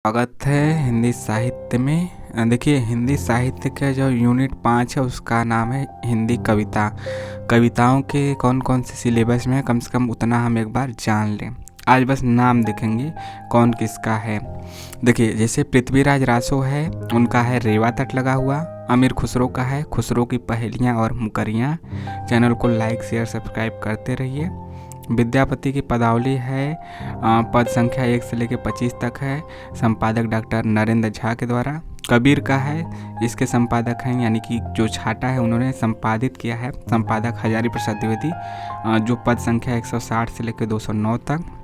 स्वागत है हिंदी साहित्य में। देखिए, हिंदी साहित्य का जो यूनिट 5 है उसका नाम है हिंदी कविता। कविताओं के कौन कौन से सिलेबस में है कम से कम उतना हम एक बार जान लें। आज बस नाम देखेंगे कौन किसका है। देखिए, जैसे पृथ्वीराज रासो है, उनका है रेवा तट लगा हुआ। अमीर खुसरो का है खुसरो की पहेलियाँ और मुकरियाँ। चैनल को लाइक शेयर सब्सक्राइब करते रहिए। विद्यापति की पदावली है, पद संख्या 1 से लेकर 25 तक है। संपादक डॉक्टर नरेंद्र झा के द्वारा। कबीर का है, इसके संपादक हैं यानी कि जो छाटा है उन्होंने संपादित किया है, संपादक हजारी प्रसाद द्विवेदी। जो पद संख्या 160 से लेकर 209 तक।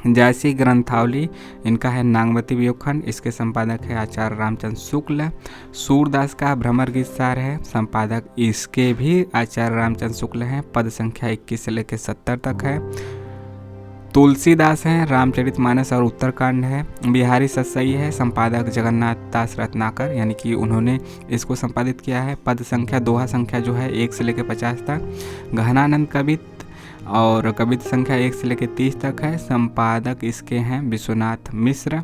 जैसी ग्रंथावली, इनका है नागमती वियोगखंड, इसके संपादक है आचार्य रामचंद्र शुक्ल। सूरदास का भ्रमर गीत सार है, संपादक इसके भी आचार्य रामचंद्र शुक्ल हैं। पद संख्या 21 से लेकर 70 तक है। तुलसीदास हैं, रामचरितमानस और उत्तरकांड है। बिहारी सतसई है, संपादक जगन्नाथ दास रत्नाकर यानी कि उन्होंने इसको संपादित किया है। पद संख्या दोहा संख्या जो है 1 से लेकर 50 तक। गहनानंद कवित और कविता संख्या 1 से लेकर 30 तक है। संपादक इसके हैं विश्वनाथ मिश्र।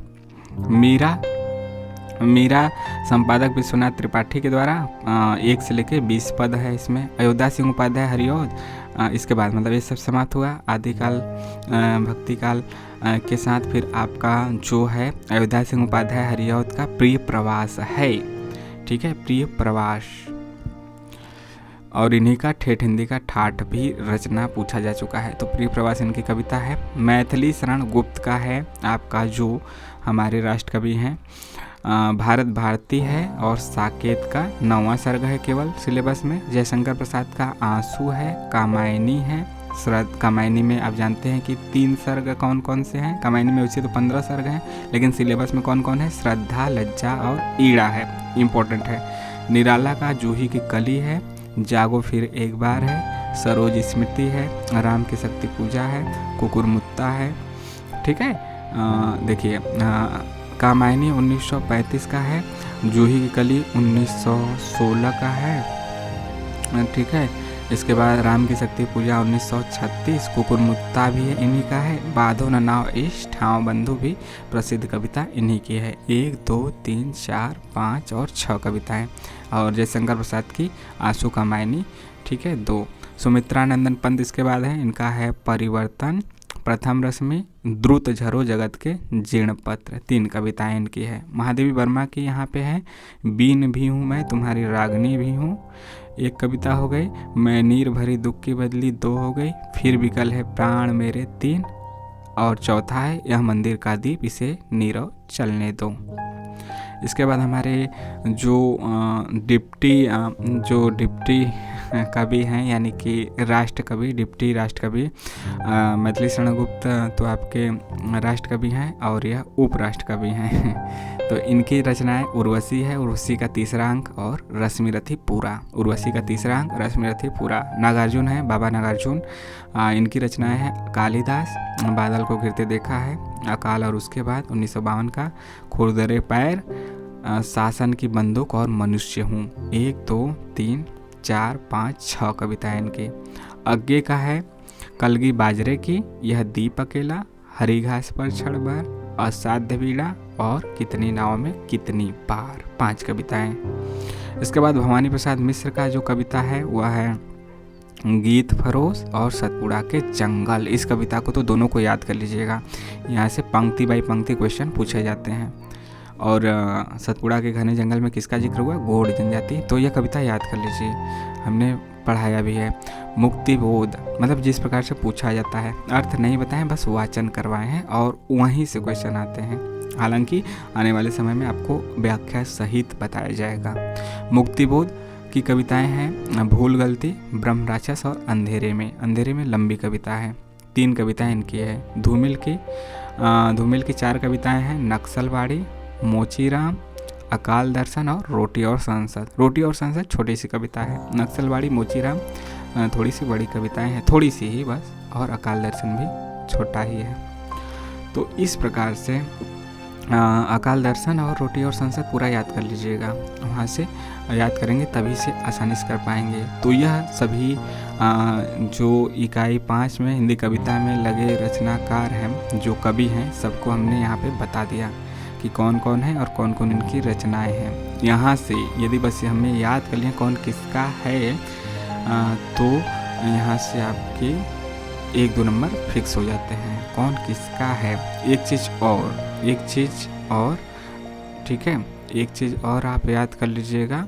मीरा संपादक विश्वनाथ त्रिपाठी के द्वारा 1 से लेकर 20 पद है इसमें। अयोध्या सिंह उपाध्याय हरिऔध, इसके बाद मतलब ये सब समाप्त हुआ। आदिकाल भक्ति काल के साथ फिर आपका जो है अयोध्या सिंह उपाध्याय हरिऔध का प्रिय प्रवास है। ठीक है, प्रिय प्रवास। और इन्हीं का ठेठ हिंदी का ठाठ भी रचना पूछा जा चुका है। तो प्रिय प्रवास इनकी कविता है। मैथिली शरण गुप्त का है आपका जो हमारे राष्ट्रकवि हैं। भारत भारती है और साकेत का 9वां सर्ग है केवल सिलेबस में। जयशंकर प्रसाद का आंसू है। कामायनी है। कामायनी में आप जानते हैं कि 3 सर्ग कौन कौन से हैं। कामायनी में वैसे तो 15 सर्ग हैं, लेकिन सिलेबस में कौन कौन है, श्रद्धा, लज्जा और ईड़ा है, इम्पोर्टेंट है। निराला का जूही की कली है। जागो फिर एक बार है। सरोज स्मृति है। राम की शक्ति पूजा है। कुकुरमुत्ता है। ठीक है, देखिए, कामायनी 1935 का है। जूही की कली 1916 का है। ठीक है, इसके बाद राम की शक्ति पूजा 1936। कुकुरमुत्ता भी है इन्हीं का है। बाधो न नाव इश ठाव बंधु भी प्रसिद्ध कविता इन्हीं की है। 1 2 3 4 5 और 6 कविताएं। और जयशंकर प्रसाद की आंसू कामायनी, ठीक है, 2। सुमित्रानंदन पंत इसके बाद है, इनका है परिवर्तन। प्रथम रस में द्रुत झरो जगत के जीर्ण पत्र, 3 कविताएं इनकी है। महादेवी वर्मा की यहाँ पे है बीन भी हूँ मैं तुम्हारी रागनी भी हूँ, 1 कविता हो गई। मैं नीर भरी दुख की बदली 2 हो गई। फिर विकल है प्राण मेरे 3। और चौथा है यह मंदिर का दीप इसे नीरव चलने दो। इसके बाद हमारे जो डिप्टी कवि हैं यानी कि राष्ट्रकवि, डिप्टी राष्ट्रकवि मैथिली शरण गुप्त तो आपके राष्ट्रकवि हैं और यह उपराष्ट्रकवि हैं। तो इनकी रचनाएं उर्वशी है, उर्वशी का 3रा अंक, और रश्मिरथी पूरा। उर्वशी का 3रा अंक, रश्मिरथी पूरा। नागार्जुन है, बाबा नागार्जुन, इनकी रचनाएं हैं कालिदास, बादल को गिरते देखा है, अकाल और उसके बाद 1952 का, खुरदरे पैर, शासन की बंदूक और मनुष्य हूँ। 1 2 3 4 5 6 कविताएं इनकी। अज्ञे का है कलगी बाजरे की, यह दीप अकेला, हरी घास पर क्षण भर, असाध्य बीड़ा और कितनी नाव में कितनी बार, 5 कविताएं। इसके बाद भवानी प्रसाद मिश्र का जो कविता है वह है गीत फरोश और सतपुड़ा के जंगल। इस कविता को तो दोनों को याद कर लीजिएगा, यहाँ से पंक्ति बाई पंक्ति क्वेश्चन पूछे जाते हैं। और सतपुड़ा के घने जंगल में किसका जिक्र हुआ, गौड़ जनजाति, तो यह कविता याद कर लीजिए, हमने पढ़ाया भी है। मुक्ति बोध, मतलब जिस प्रकार से पूछा जाता है, अर्थ नहीं बताएं, बस वाचन करवाए हैं और वहीं से क्वेश्चन आते हैं। हालांकि आने वाले समय में आपको व्याख्या सहित बताया जाएगा। मुक्ति बोध की कविताएं हैं भूल गलती, ब्रह्म राक्षस और अंधेरे में। अंधेरे में लंबी कविता है, 3 कविताएं इनकी है। धूमिल की 4 कविताएं हैं, नक्सलवाड़ी, मोचीराम, अकाल दर्शन और रोटी और संसद। रोटी और संसद छोटी सी कविता है। नक्सलवाड़ी, मोचीराम थोड़ी सी बड़ी कविताएं हैं, थोड़ी सी ही बस, और अकाल दर्शन भी छोटा ही है। तो इस प्रकार से अकाल दर्शन और रोटी और संसद पूरा याद कर लीजिएगा, वहाँ से याद करेंगे तभी से आसानी से कर पाएंगे। तो यह सभी जो इकाई 5 में हिंदी कविता में लगे रचनाकार हैं, जो कवि हैं, सबको हमने यहाँ पे बता दिया कि कौन कौन है और कौन कौन इनकी रचनाएं हैं। यहाँ से यदि बस हमें याद कर लिया कौन किसका है तो यहाँ से आपके 1-2 नंबर फिक्स हो जाते हैं कौन किसका है। एक चीज़ और ठीक है, एक चीज़ और आप याद कर लीजिएगा,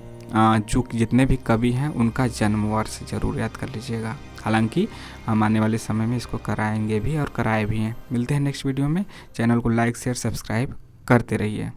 जो जितने भी कवि हैं उनका जन्म वर्ष ज़रूर याद कर लीजिएगा। हालांकि हम आने वाले समय में इसको कराएंगे भी और कराए भी हैं। मिलते हैं नेक्स्ट वीडियो में। चैनल को लाइक शेयर सब्सक्राइब करते रहिए।